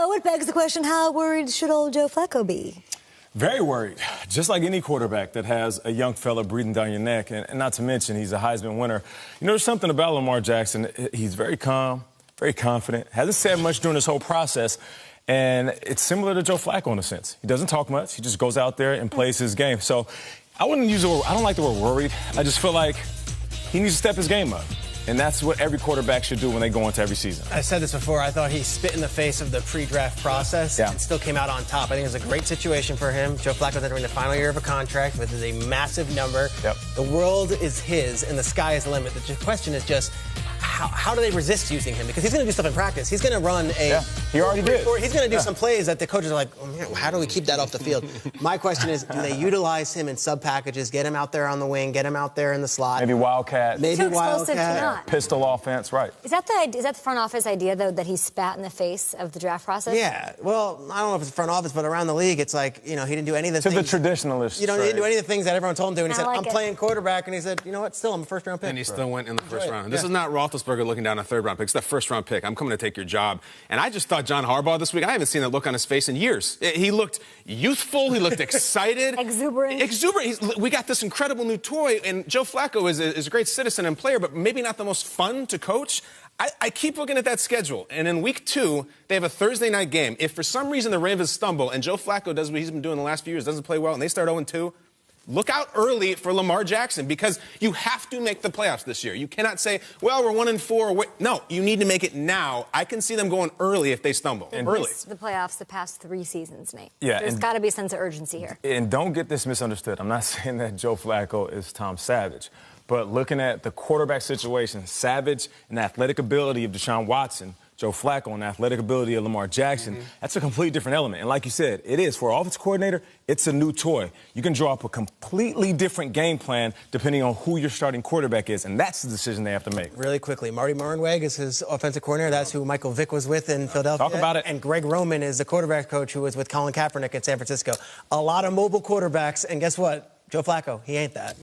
So it begs the question, how worried should old Joe Flacco be? Very worried. Just like any quarterback that has a young fella breathing down your neck, and not to mention he's a Heisman winner. You know, there's something about Lamar Jackson. He's very calm, very confident, hasn't said much during this whole process, and it's similar to Joe Flacco in a sense. He doesn't talk much. He just goes out there and plays his game. So I wouldn't use the word, I don't like the word worried. I just feel like he needs to step his game up. And that's what every quarterback should do when they go into every season. I said this before. I thought he spit in the face of the pre-draft process and still came out on top. I think it's a great situation for him. Joe Flacco's entering the final year of a contract, which is a massive number. The world is his, and the sky is the limit. The question is just, how do they resist using him? Because he's going to do stuff in practice. He's going to run a... he already did. He's going to do some plays that the coaches are like, oh, man, how do we keep that off the field? My question is, do they utilize him in sub-packages, get him out there on the wing, get him out there in the slot? Maybe Wildcat. Maybe Wildcat. Pistol offense, right. Is that the front office idea, though, that he spat in the face of the draft process? Yeah. Well, I don't know if it's front office, but around the league, it's like, you know, he didn't do any of the things. To the traditionalists. You know, he didn't do any of the things that everyone told him to do. And he said, I'm playing quarterback. And he said, you know what, still, I'm a first-round pick. And he still went in the first round. This is not Roethlisberger looking down a third-round pick. It's the first-round pick. I'm coming to take your job. And I just thought John Harbaugh this week, I haven't seen that look on his face in years. He looked youthful. He looked excited. Exuberant. We got this incredible new toy. And Joe Flacco is a great citizen and player, but maybe not the most fun to coach. I keep looking at that schedule, and in week 2, they have a Thursday night game. If for some reason the Ravens stumble and Joe Flacco does what he's been doing the last few years, doesn't play well, and they start 0-2, look out early for Lamar Jackson, because you have to make the playoffs this year. You cannot say, well, we're 1-4. No, you need to make it now. I can see them going early if they stumble. They missed the playoffs the past 3 seasons, Nate. Yeah, there's got to be a sense of urgency here. And don't get this misunderstood. I'm not saying that Joe Flacco is Tom Savage. But looking at the quarterback situation, Savage and the athletic ability of Deshaun Watson, Joe Flacco and the athletic ability of Lamar Jackson, that's a completely different element. And like you said, it is. For an offensive coordinator, it's a new toy. You can draw up a completely different game plan depending on who your starting quarterback is, and that's the decision they have to make. Really quickly, Marty Mornhinweg is his offensive coordinator. That's who Michael Vick was with in Philadelphia. Talk about it. And Greg Roman is the quarterback coach who was with Colin Kaepernick in San Francisco. A lot of mobile quarterbacks, and guess what? Joe Flacco, he ain't that.